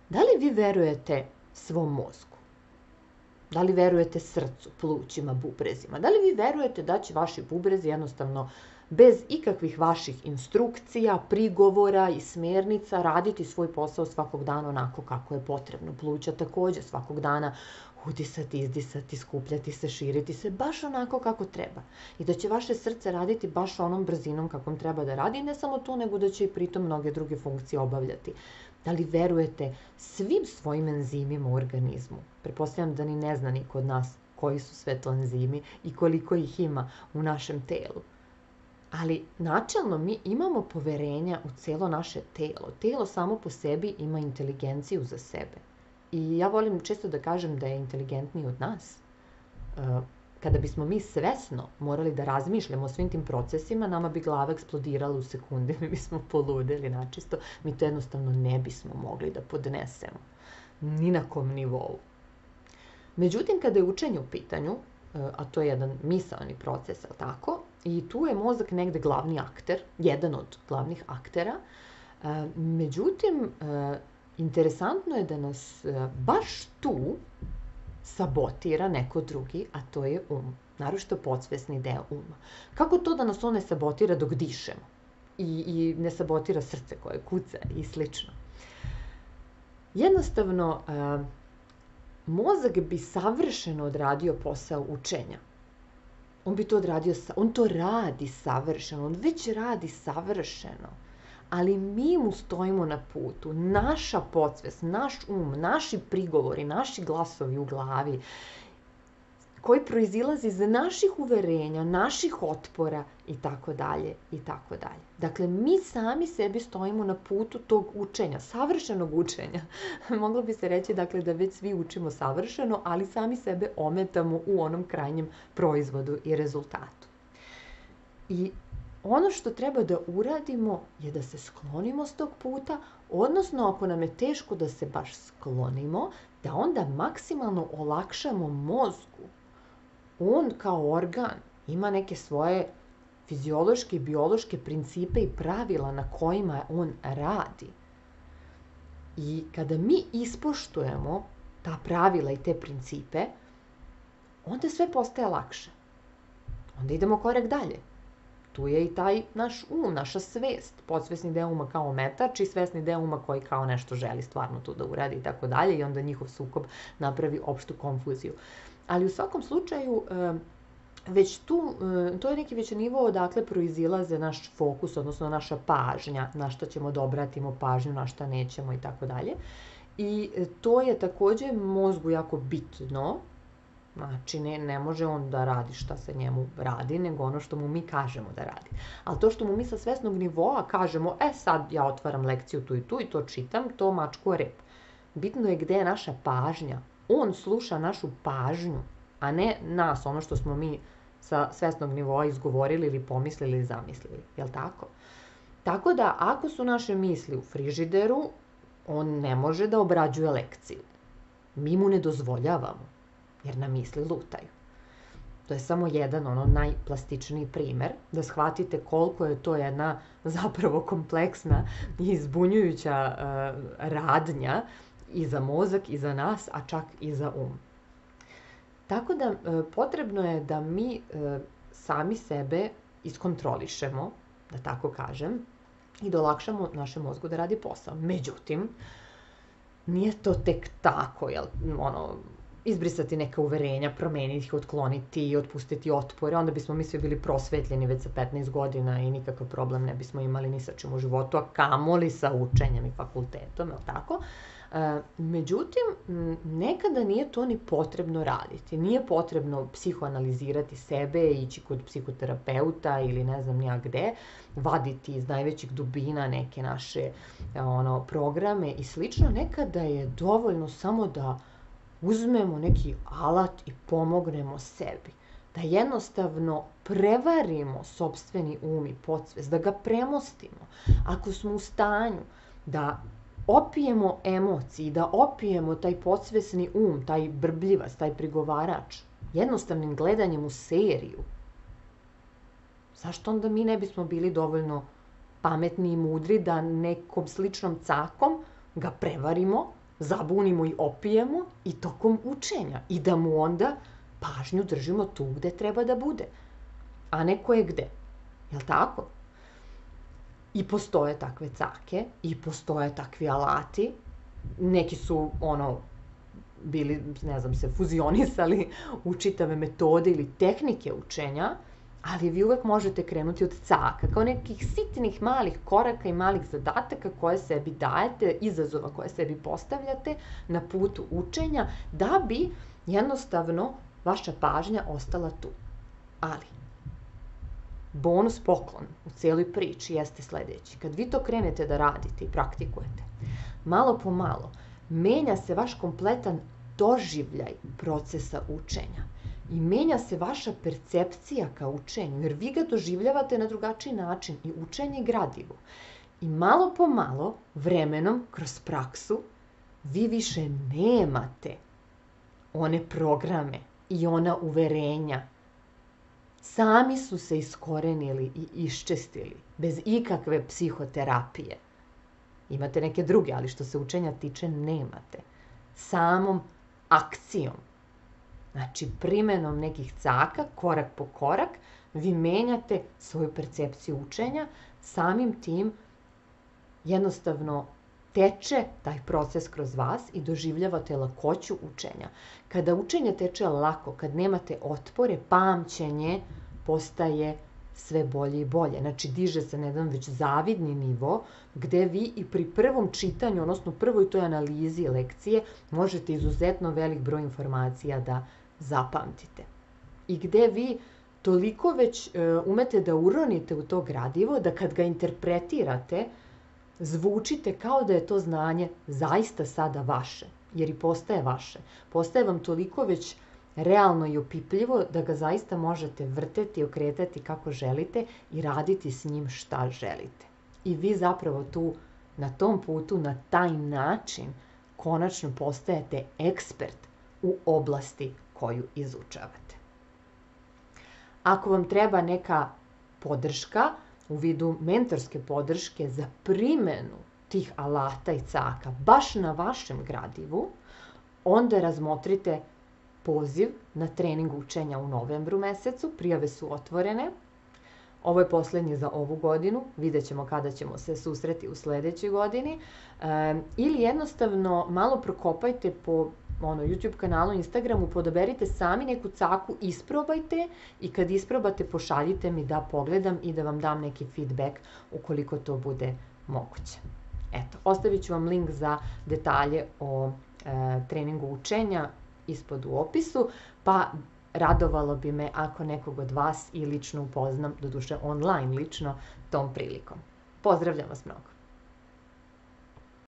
Da li vi verujete svom mozgu? Da li verujete srcu, plućima, bubrezima? Da li vi verujete da će vaši bubrezi jednostavno bez ikakvih vaših instrukcija, prigovora i smernica raditi svoj posao svakog dana onako kako je potrebno? Pluća takođe svakog dana udisati, izdisati, skupljati se, širiti se, baš onako kako treba. I da će vaše srce raditi baš onom brzinom kakvom treba da radi, i ne samo to, nego da će i pritom mnoge druge funkcije obavljati. Da li verujete svim svojim enzimima u organizmu? Pretpostavljam da ni ne zna niko od nas koji su sve to enzimi i koliko ih ima u našem telu. Ali načelno mi imamo poverenja u celo naše telo. Telo samo po sebi ima inteligenciju za sebe. I ja volim često da kažem da je inteligentniji od nas. Kada bismo mi svesno morali da razmišljamo o svim tim procesima, nama bi glava eksplodirala u sekunde, mi bismo poludeli načisto, mi to jednostavno ne bismo mogli da podnesemo. Ni na kom nivou. Međutim, kada je učenje u pitanju, a to je jedan misaoni proces, ali tako, i tu je mozak negde glavni akter, jedan od glavnih aktera, međutim, interesantno je da nas baš tu sabotira neko drugi, a to je naročito podsvesni deo uma. Kako to da nas on ne sabotira dok dišemo? I ne sabotira srce koje kuca i slično. Jednostavno, mozak bi savršeno odradio posao učenja. On bi to odradio, on to radi savršeno, on već radi savršeno. Ali mi mu stojimo na putu, naša podsvest, naš naši prigovori, naši glasovi u glavi, koji proizilazi iz naših uverenja, naših otpora i tako dalje, i tako dalje. Dakle, mi sami sebi stojimo na putu tog učenja, savršenog učenja. Moglo bi se reći, dakle, da već svi učimo savršeno, ali sami sebe ometamo u onom krajnjem proizvodu i rezultatu. I ono što treba da uradimo je da se sklonimo s tog puta, odnosno ako nam je teško da se baš sklonimo, da onda maksimalno olakšamo mozgu. On kao organ ima neke svoje fiziološke i biološke principe i pravila na kojima on radi. I kada mi ispoštujemo ta pravila i te principe, onda sve postaje lakše. Onda idemo korak dalje. Tu je i taj naš naša svest, podsvesni deo uma kao ometač i svesni deo uma koji kao nešto želi stvarno tu da uradi i tako dalje, i onda njihov sukob napravi opštu konfuziju. Ali u svakom slučaju, već tu, to je neki već nivo odakle proizilaze naš fokus, odnosno naša pažnja, na šta ćemo da obratimo pažnju, na šta nećemo i tako dalje. I to je takođe mozgu jako bitno. Znači, ne može on da radi šta se njemu radi, nego ono što mu mi kažemo da radi. Ali to što mu mi sa svesnog nivoa kažemo, sad ja otvaram lekciju tu i to čitam, to mačku o rep. Bitno je gde je naša pažnja. On sluša našu pažnju, a ne nas, ono što smo mi sa svesnog nivoa izgovorili ili pomislili ili zamislili. Jel' tako? Tako da, ako su naše misli u frižideru, on ne može da obrađuje lekciju. Mi mu ne dozvoljavamo, jer nam misli lutaju. To je samo jedan, najplastičniji primer, da shvatite koliko je to jedna zapravo kompleksna i zbunjujuća radnja i za mozak, i za nas, a čak i za Tako da potrebno je da mi sami sebe iskontrolišemo, da tako kažem, i da olakšamo našem mozgu da radi posao. Međutim, nije to tek tako, izbrisati neka uverenja, promeniti ih, otkloniti, otpustiti otpore, onda bismo mi svi bili prosvetljeni već sa 15 godina i nikakav problem ne bismo imali ni sa čim u životu, a kamoli sa učenjem i fakultetom, jel' tako? Međutim, nekada nije to ni potrebno raditi. Nije potrebno psihoanalizirati sebe, ići kod psihoterapeuta ili ne znam nija gde, vaditi iz najvećih dubina neke naše programe i slično. Nekada je dovoljno samo da uzmemo neki alat i pomognemo sebi. Da jednostavno prevarimo sopstveni i podsvest, da ga premostimo. Ako smo u stanju da opijemo emociji, da opijemo taj podsvesni taj brbljivac, taj prigovarač, jednostavnim gledanjem u seriju, zašto onda mi ne bismo bili dovoljno pametni i mudri da nekom sličnom cakom ga prevarimo zabunimo i opijemo i tokom učenja i da mu onda pažnju držimo tu gde treba da bude, a ne koje gde. Jel' tako? I postoje takve cake, i postoje takvi alati. Neki su, bili, ne znam, se fuzionisali u čitave metode ili tehnike učenja, ali vi uvek možete krenuti od caka, kao nekih sitnih malih koraka i malih zadataka koje sebi dajete, izazova koje sebi postavljate na putu učenja, da bi jednostavno vaša pažnja ostala tu. Ali, bonus poklon u cijeloj priči jeste sledeći. Kad vi to krenete da radite i praktikujete, malo po malo menja se vaš kompletan doživljaj procesa učenja i menja se vaša percepcija ka učenju, jer vi ga doživljavate na drugačiji način i učenje je gradivo. I malo po malo, vremenom, kroz praksu, vi više nemate one programe i ona uverenja. Sami su se iskorenili i iščestili, bez ikakve psihoterapije. Imate neke druge, ali što se učenja tiče, nemate. Samom akcijom, znači primenom nekih caka, korak po korak, vi menjate svoju percepciju učenja, samim tim jednostavno teče taj proces kroz vas i doživljavate lakoću učenja. Kada učenje teče lako, kad nemate otpore, pamćenje postaje sve bolje i bolje. Znači, diže se na jedan već zavidni nivo, gde vi i pri prvom čitanju, odnosno prvoj toj analizi lekcije, možete izuzetno velik broj informacija da zapamtite. I gde vi toliko već umete da uronite u to gradivo, da kad ga interpretirate, zvučite kao da je to znanje zaista sada vaše, jer i postaje vaše. Postaje vam toliko već realno i opipljivo da ga zaista možete vrteti, okretati kako želite i raditi s njim šta želite. I vi zapravo tu, na tom putu, na taj način, konačno postajete ekspert u oblasti koju izučavate. Ako vam treba neka podrška u vidu mentorske podrške za primenu tih alata i caka baš na vašem gradivu, onda razmotrite poziv na trening učenja u novembru mesecu, prijave su otvorene. Ovo je poslednji za ovu godinu, vidjet ćemo kada ćemo se susreti u sledećoj godini. Ili jednostavno malo prokopajte po YouTube kanalu, Instagramu, podaberite sami neku caku, isprobajte i kad isprobate pošaljite mi da pogledam i da vam dam neki feedback ukoliko to bude moguće. Eto, ostavit ću vam link za detalje o treningu učenja ispod u opisu, pa radovalo bi me ako nekog od vas i lično upoznam, doduše online lično, tom prilikom. Pozdravljam vas mnogo.